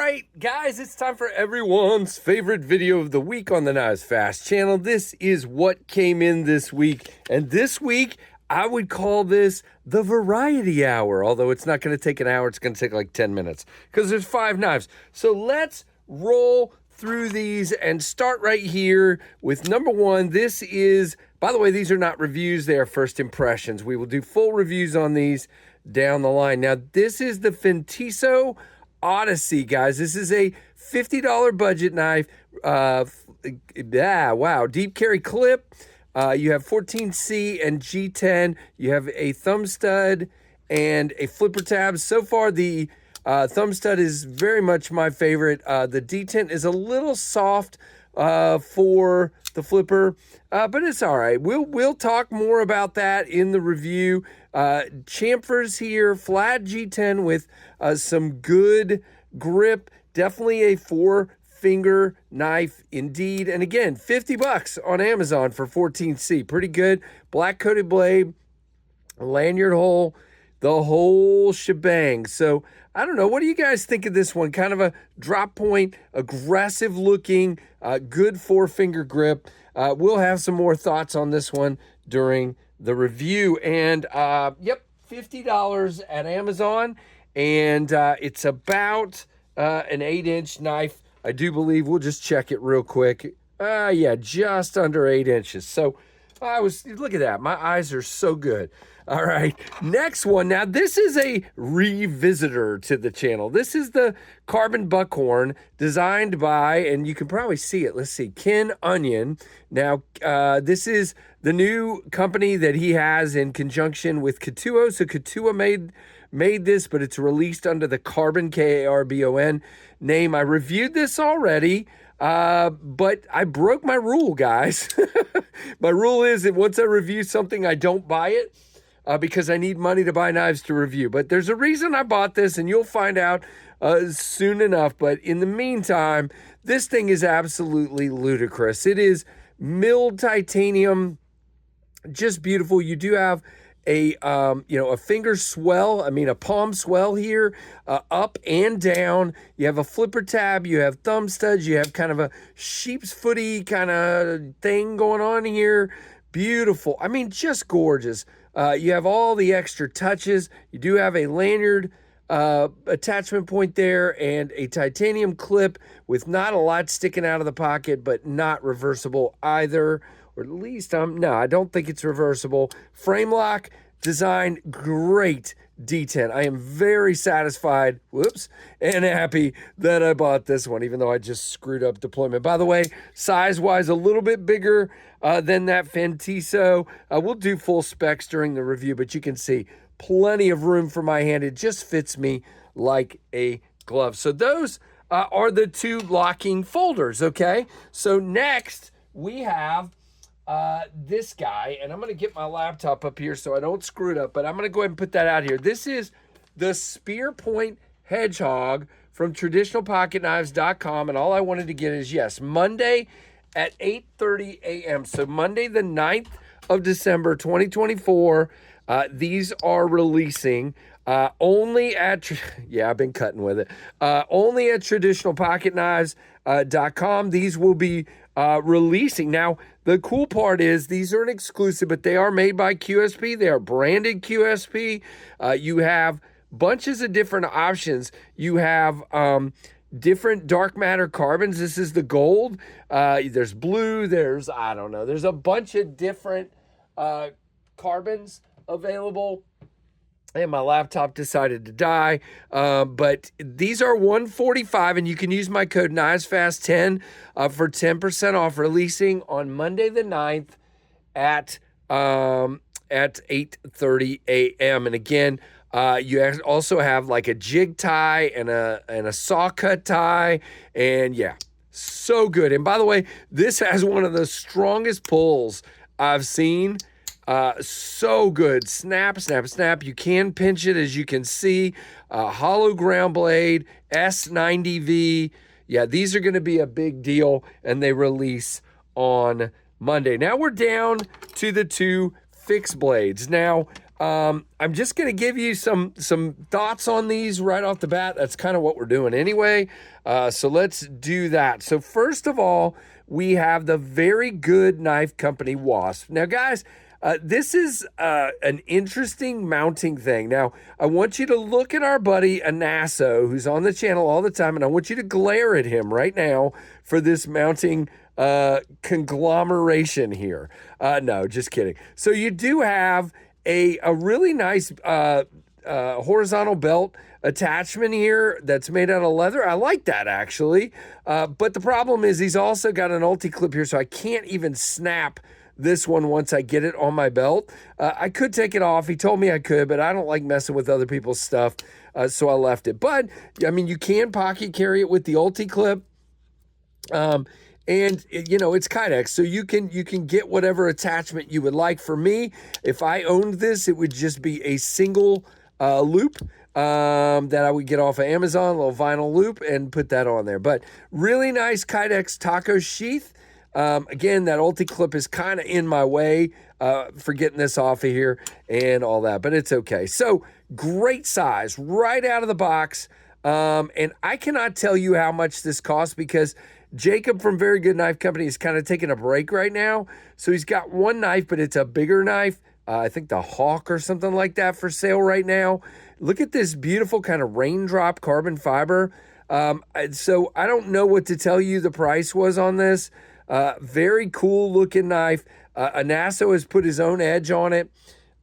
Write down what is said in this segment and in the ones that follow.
right, guys, it's time for everyone's favorite video of the week on the Knives Fast channel. This is what came in this week. And this week, I would call this the variety hour. Although it's not going to take an hour, it's going to take like 10 minutes because there's 5 knives. So let's roll through these and start right here with number 1. This is, by the way, these are not reviews. They are first impressions. We will do full reviews on these down the line. Now, this is the Fintiso Odyssey, guys. This is a $50 budget knife. Wow, deep carry clip. You have 14C and G10. You have a thumb stud and a flipper tab. So far, the thumb stud is very much my favorite. The detent is a little soft for the flipper, but it's all right. We'll talk more about that in the review. Chamfers here, flat G10 with some good grip. Definitely a 4-finger knife indeed. And again, $50 on Amazon for 14C. Pretty good. Black coated blade, lanyard hole, the whole shebang. So I don't know. What do you guys think of this one? Kind of a drop point, aggressive looking, good 4-finger grip. We'll have some more thoughts on this one during the review. And yep, $50 at Amazon. And it's about an 8-inch knife. I do believe. We'll just check it real quick. Yeah, just under 8 inches. So look at that. My eyes are so good. All right, next one. Now, this is a revisitor to the channel. This is the Carbon Buckhorn designed by, and you can probably see it. Let's see, Ken Onion. Now, this is the new company that he has in conjunction with Katuo. So Katuo made this, but it's released under the Carbon, K-A-R-B-O-N name. I reviewed this already. But I broke my rule, guys. My rule is that once I review something, I don't buy it because I need money to buy knives to review. But there's a reason I bought this, and you'll find out soon enough. But in the meantime, this thing is absolutely ludicrous. It is milled titanium, just beautiful. You do have a finger swell, a palm swell here, up and down. You have a flipper tab, you have thumb studs, you have kind of a sheep's footy kind of thing going on here. Beautiful. Just gorgeous. You have all the extra touches. You do have a lanyard attachment point there and a titanium clip with not a lot sticking out of the pocket, but not reversible either. Or at least, no, I don't think it's reversible. Frame lock design, great detent. I am very satisfied, and happy that I bought this one, even though I just screwed up deployment. By the way, size-wise, a little bit bigger than that Fintiso. We'll do full specs during the review, but you can see plenty of room for my hand. It just fits me like a glove. So those are the 2 locking folders, okay? So next, we have this guy, and I'm going to get my laptop up here so I don't screw it up, but I'm going to go ahead and put that out here. This is the Spear Point Hedgehog from TraditionalPocketKnives.com, and all I wanted to get is, yes, Monday at 8:30 a.m. So Monday the 9th of December, 2024, these are releasing only at, I've been cutting with it, only at TraditionalPocketKnives.com. These will be releasing. Now, the cool part is these are an exclusive, but they are made by QSP. They are branded QSP. You have bunches of different options. You have different dark matter carbons. This is the gold. There's blue. There's a bunch of different carbons available. And my laptop decided to die. But these are $145, and you can use my code KnivesFast10 for 10% off, releasing on Monday the 9th at 8:30 a.m. And again, you also have like a jig tie and a saw cut tie. And yeah, so good. And by the way, this has one of the strongest pulls I've seen. So good. Snap, snap, snap. You can pinch it, as you can see. Hollow ground blade, S90V. Yeah, these are going to be a big deal, and they release on Monday. Now we're down to the 2 fixed blades. Now, I'm just going to give you some thoughts on these right off the bat. That's kind of what we're doing anyway. So let's do that. So first of all, we have the Very Good Knife Company Wasp. Now, guys, this is an interesting mounting thing. Now, I want you to look at our buddy Anasso, who's on the channel all the time, and I want you to glare at him right now for this mounting conglomeration here. No, just kidding. So you do have a really nice horizontal belt attachment here that's made out of leather. I like that, actually. But the problem is he's also got an ulti-clip here, so I can't even snap this one once I get it on my belt. I could take it off. He told me I could, but I don't like messing with other people's stuff, so I left it. But, I mean, you can pocket carry it with the ulti-clip. And you know, it's Kydex, so you can get whatever attachment you would like. For me, if I owned this, it would just be a single loop that I would get off of Amazon, a little vinyl loop, and put that on there. But really nice Kydex taco sheath. Again, that ulti clip is kind of in my way for getting this off of here and all that, but it's okay. So great size right out of the box. And I cannot tell you how much this costs because Jacob from Very Good Knife Company is kind of taking a break right now. So he's got one knife, but it's a bigger knife. I think the Hawk or something like that for sale right now. Look at this beautiful kind of raindrop carbon fiber. So I don't know what to tell you the price was on this. Very cool looking knife. Anasso has put his own edge on it.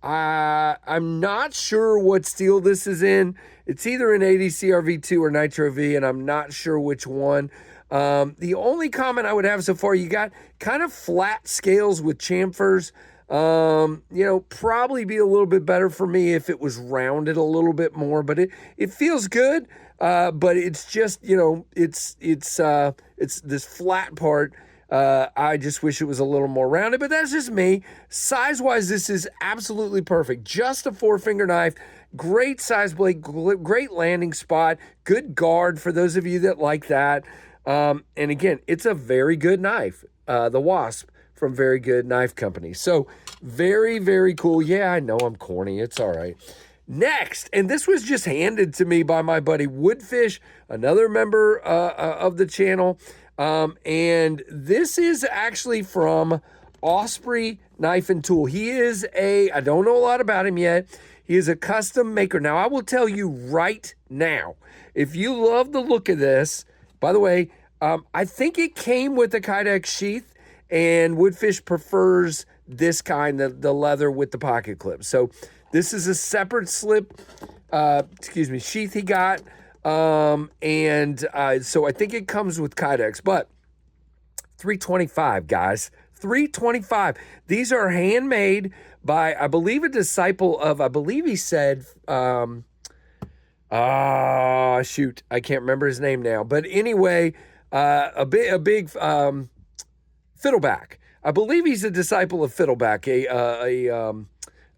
I'm not sure what steel this is in. It's either an 80 CRV2 or Nitro V, and I'm not sure which one. The only comment I would have so far, you got kind of flat scales with chamfers. You know, probably be a little bit better for me if it was rounded a little bit more, but it feels good. But it's just, you know, it's this flat part. I just wish it was a little more rounded, but that's just me. Size-wise, this is absolutely perfect. Just a 4-finger knife, great size blade, great landing spot, good guard for those of you that like that. And again, it's a very good knife, the Wasp from Very Good Knife Company. So very, very cool. Yeah, I know I'm corny. It's all right. Next, and this was just handed to me by my buddy Woodfish, another member of the channel. And this is actually from Osprey Knife and Tool. He is I don't know a lot about him yet. He is a custom maker. Now, I will tell you right now, if you love the look of this, by the way, I think it came with the Kydex sheath, and Woodfish prefers this kind, the leather with the pocket clip. So this is a separate sheath he got. So I think it comes with Kydex, but $325, guys, $325. These are handmade by, I believe, a disciple of, I believe he said, shoot, I can't remember his name now, but anyway, a big Fiddleback. I believe he's a disciple of Fiddleback,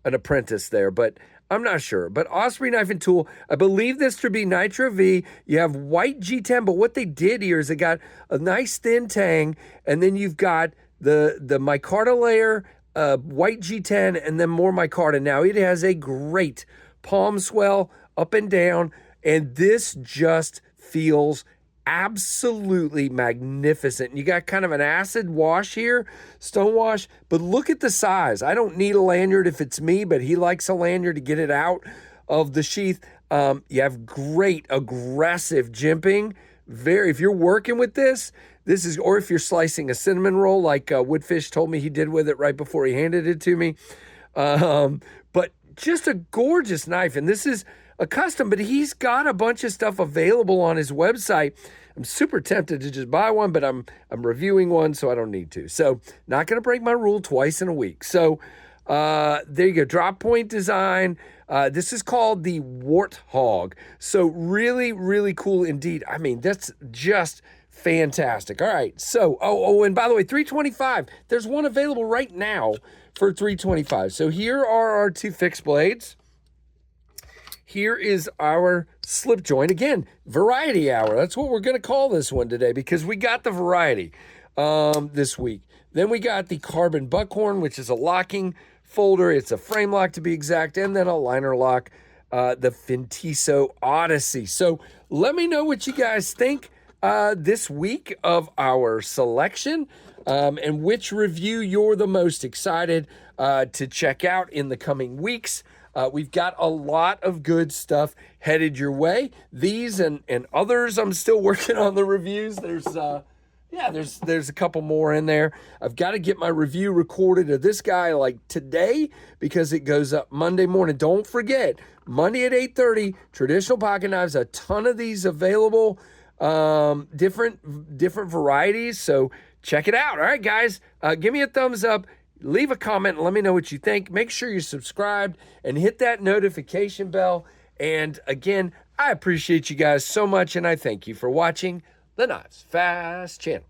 an apprentice there, but I'm not sure. But Osprey Knife and Tool, I believe this to be Nitro V. You have white G10, but what they did here is they got a nice thin tang, and then you've got the micarta layer, white G10, and then more micarta. Now, it has a great palm swell up and down, and this just feels absolutely magnificent. You got kind of an acid wash here, stone wash, but look at the size. I don't need a lanyard if it's me, but he likes a lanyard to get it out of the sheath. You have great aggressive jimping. If you're working with this is, or if you're slicing a cinnamon roll like Woodfish told me he did with it right before he handed it to me. But just a gorgeous knife, and this is a custom, but he's got a bunch of stuff available on his website. I'm super tempted to just buy one, but I'm reviewing one, so I don't need to. So not going to break my rule twice in a week. So there you go, drop point design. This is called the Warthog. So really, really cool indeed. I mean, that's just fantastic. All right, so, and by the way, $325. There's one available right now for $325. So here are our two fixed blades. Here is our slip joint. Again, variety hour. That's what we're going to call this one today because we got the variety this week. Then we got the carbon buckhorn, which is a locking folder. It's a frame lock to be exact, and then a liner lock, the Fintiso Odyssey. So let me know what you guys think this week of our selection, and which review you're the most excited to check out in the coming weeks. We've got a lot of good stuff headed your way. These and others, I'm still working on the reviews. There's a couple more in there. I've got to get my review recorded of this guy like today because it goes up Monday morning. Don't forget, Monday at 8:30, Traditional Pocket Knives, a ton of these available, different varieties. So check it out. All right, guys, give me a thumbs up. Leave a comment and let me know what you think. Make sure you're subscribed and hit that notification bell. And again, I appreciate you guys so much, and I thank you for watching the Knives Fast channel.